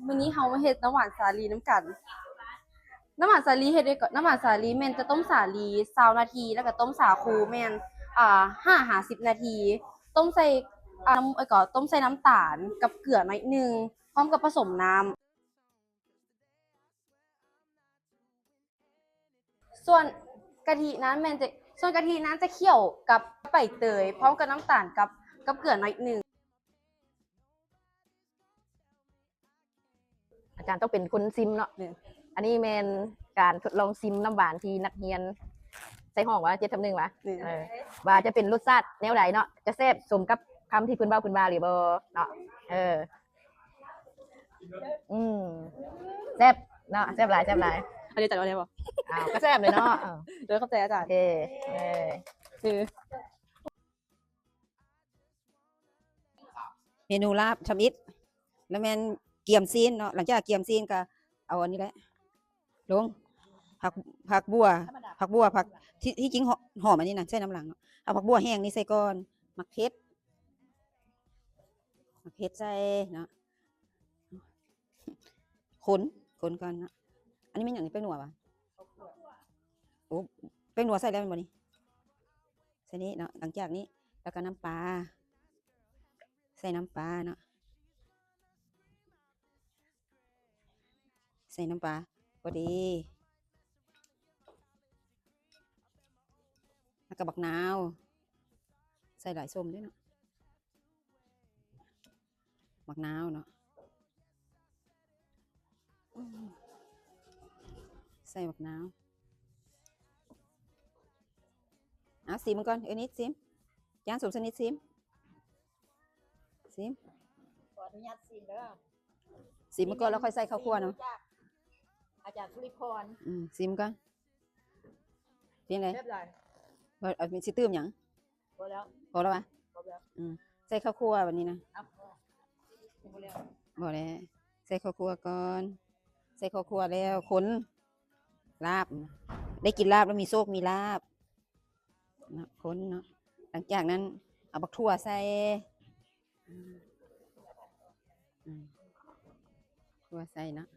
มื้อนี้เฮามาเฮ็ดน้ำหวานสาลีน้ำกันน้ำหวานสาลีเฮ็ดได้ก่อนน้ำหวานสาลีแม่นจะต้มสาลี20นาทีแล้วก็ต้มสาคูแม่น50นาทีต้มใส่น้ำก็ต้มใส่น้ำตาลกับเกลือหน่อยนึงพร้อมกับผสมน้ำส่วนกะทินั้นแม่นจะส่วนกะทินั้นจะเคี่ยวกับใบเตยพร้อมกับน้ำตาลกับเกลือหน่อยนึงอาจารย์ต้องเป็นคนซิมเนาะอันนี้แมนการทดลองซิมน้ำหวานที่นักเรียนใส่ห้องว่า7-1วะว่าจะเป็นรสชาติแนวไหนเนาะจะแซ่บสมกับคำที่พื้นบ้านหรือบ่เนาะแซ่บเนาะแซ่บหลายอันนี้จัดว่าได้บ่ก็แซ่บเลยเนาะโดยเข้าใจอาจารย์โอเคคือเมนูลาบชำอิดแล้วแม่นเกี๊ยมซีนเนาะหลังจากเกี๊ยมซีนก็เอาอันนี้แหละลงผักบัวผักที่จริงหอมอันนี้นะใส่น้ำหลังเนาะเอาผักบัวแห้งนี่ใส่ก่อนมักเพชรใส่เนาะคนก่อนเนาะอันนี้มันอย่างนี้แป้งนัวปะโอ้แป้งนัวใส่แล้วมันบ่นี่ใส่นี้เนาะหลังจากนี้แล้วก็น้ำปลาใส่น้ำปลาเนาะใส่น้ำปลาพอดีแล้วก็บักนาวใส่หลายส้มด้วยเนาะบักนาวเนาะใส่บักนาวซิมมันก่อนนิดซิมจานสมสนิทซิมขออนุญาตซิมเด้อซิมมันก่อนแล้วค่อยใส่ข้าวคั่วเนาะอาจารย์สุริพรซิมก่อนเป็นไงเรียบร้อยเอาเป็นซิตื้มหยังพอแล้วปะใส่ข้าวคั่ววันนี้นะบ่แล้วใส่ข้าวคั่วก่อนใส่ข้าวคั่วแล้วคนลาบได้กินลาบแล้วมีโชคมีลาบนะคนเนาะหลังจากนั้นเอาบักถั่วใส่ถั่วใส่เนาะ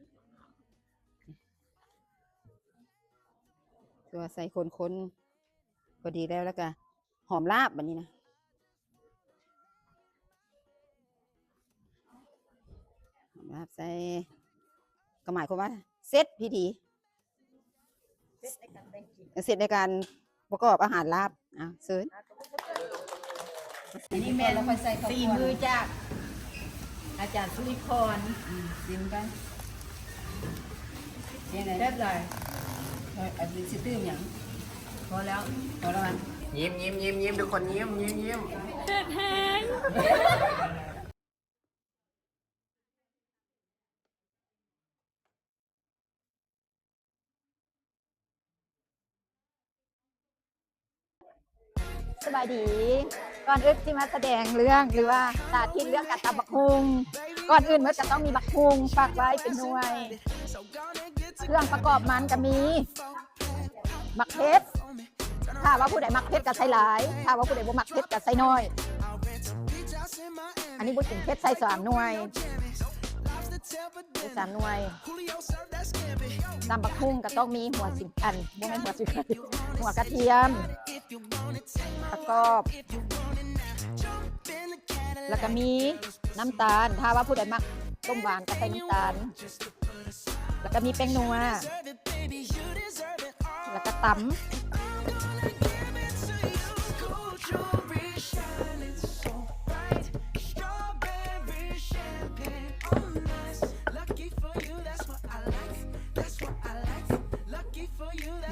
ถั่วใส่คนพอดีแล้วก็หอมลาบแบบนี้นะหอมลาบใส่ก็หมายความว่าเสร็จพิธีเสร็จในการประกอบอาหารลาบเสิร์ฟอันนี้แม่ฝีมือจากอาจารย์สุริพรซิมกันยังไงเรียบร้อยอันนี้ซิตื้มอย่างพอแล้วมั้ยยิ้มทุกคนยิ้มเผ็ดแห้งสบายดีก่อนอื่นที่มาแสดงเรื่องหรือว่าสาธิตเรื่องการตำบักฮุงก่อนอื่นมันจะต้องมีบักฮุงฝากไว้เป็นหน่วยเครื่องประกอบมันก็มีมักเพชรถ้าว่าผู้ใดมักเพชรก็ใส่หลายถ้าว่าผู้ใดบ่มักเพชรก็ใส่น้อยอันนี้พูดถึงเพชรใส่3 หน่วย3 หน่วยตำบักฮุงก็ต้องมีหัวสิงอันบ่แม่นหัวกระเทียมประกอบแล้วก็มีน้ำตาลถ้าว่าผู้ใดมักต้มหวานก็ใส่น้ำตาลแล้วก็มีแป้งนัวแล้วก็ตำ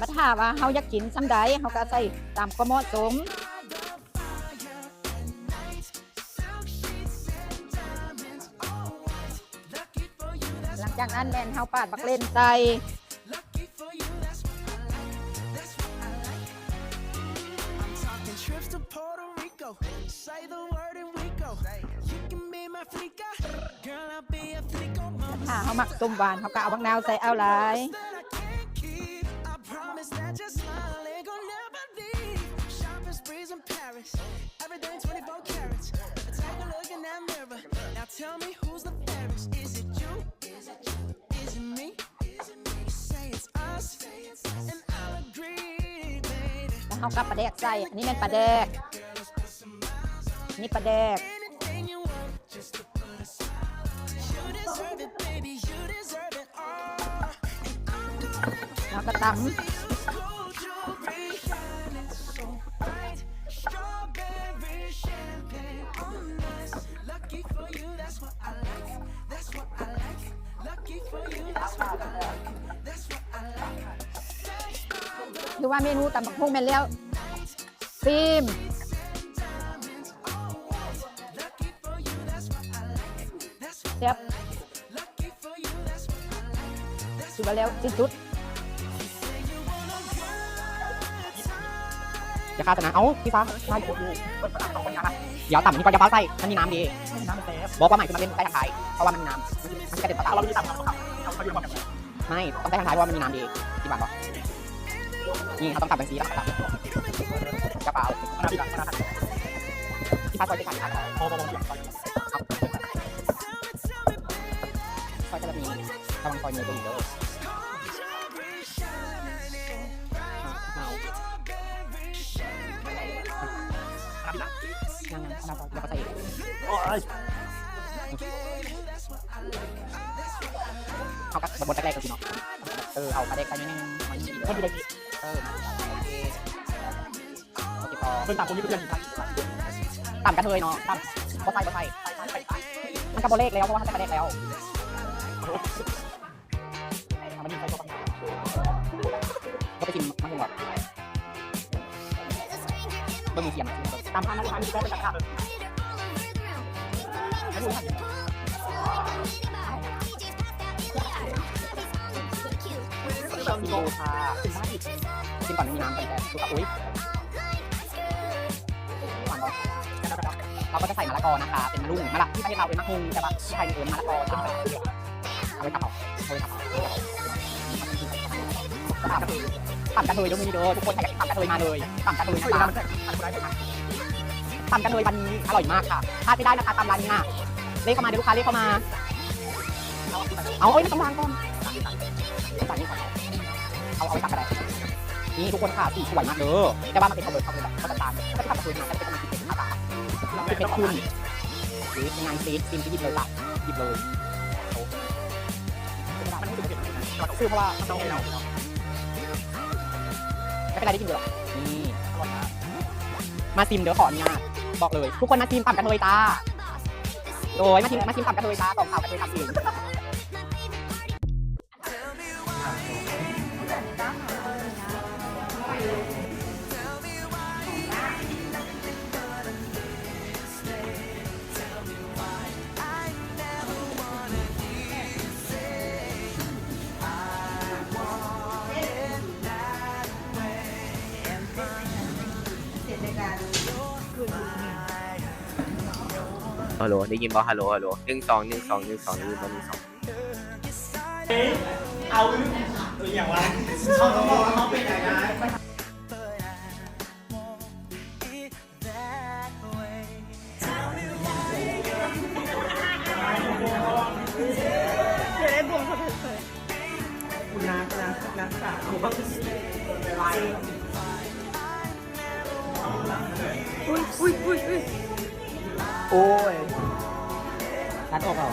มาถามว่าเฮาอยากกินซ้ำใดเฮาก็ใส่ตามความเหมาะสมหลังจากนั้นแม่นเฮาปาดบักเล่นใส่ถ้าเฮามักต้มหวานเฮาก็เอาบักนาวใส่เอาหลายEverything 24 carats. Take a look in that mirror. Now tell me who's the fairest. Is it you? เอากับปลาแดกใส่อันนี้เป็นปลาแดกนี่ปลาแดกแล้วก็ตำหรือว่าเมนูตำบักหุ่งแม่นแล้วฟิล์มเจ็บสุดแล้วสิ้นสุด อย่าฆ่านะเอ้าพี่ฟ้าใช่ผมเดี๋ยวต่ำนี่ก่อนอย่าฟ้าใส่มันมีน้ำดีบอกว่าใหม่คือมันเล่นใต้ทางท้ายเพราะว่ามันมีน้ำมันจะเด็ดประสาทเราไม่ได้ต่ำครับไม่ต้องใต้ทางท้ายเพราะว่ามันมีน้ำดีที่บ้านบอกนี่เขาต้องตัดเป็นสีแล้วตัดกระเป๋าพี่ฟ้าซอยจะขายซอยจะมีระวังซอยมือตัวอีกเด้อยังเราก็ใส่เขากับบทแรกๆก็คือเนาะเอาปลาเด็กไปนิดนึงมันดีเลยโอเคพอเป็นต่างคนนี้เพื่อนต่ำกระเทยเนาะต่ำบ่ใส่มันกับบทเลขแล้วเพราะว่าถ้าใส่ปลาเด็กแล้วมันมีใครก็ไปกินมันคงแบบบะหมี่เกี๊ยวตามพันนะลูกค้ามีแค่เป็นราคาต้องดูค่ะกินก่อนไม่มีน้ำไปแต่ดูกับอุ้ยเราก็จะใส่มะละกอนะคะเป็นลูกมะละที่ประเทศเราเป็นมะฮุงใช่ปะที่ไทยเป็นมะละกอเอาไว้ตับต่ำกระเทยต้องมีเด้อทุกคนใส่ต่ำกระเทยมาเลยต่ำกระเทยนะคะต่ำกระเทยวันนี้อร่อยมากค่ะพลาดไม่ได้นะคะตามร้านนี้นะเรียกเข้ามาเดี๋ยวลูกค้าเรียกเข้ามาเอาไม่ต้องวางก่อนสั่งนี่ก่อนเอาไว้ตักกระไรนี่ทุกคนค่ะสีสวยมากเด้อแต่ว่ามันเป็นเขาเลยแบบเขาจะตามก็จะทำกระเทยมาจะเป็นประมาณ10 หน้าตาคือเป็นคุณหรือยังไงซีนที่หยิบเลยตักหยิบเลยมันไม่ถูกเก็บเราต้องซื้อเพราะว่าเราไม่เป็นไรได้กินเยอะนี่มาซิมเดี๋ยวขออนุญาตบอกเลยทุกคนมาซิมต่ำกระเทยตาโดยมาซิมต่ำกระเทยตาต่อข่าวกระเทยทำเองฮัลโหลได้ยินบ่ฮัลโหล1 2 1 2 1 2ได้ยินบ่1 2เอาอย่างว่าเขาต้องบอกว่าเขาเป็นอย่างไรคุณน้าสาวอุ้ย โอ้ยตัดออกเอา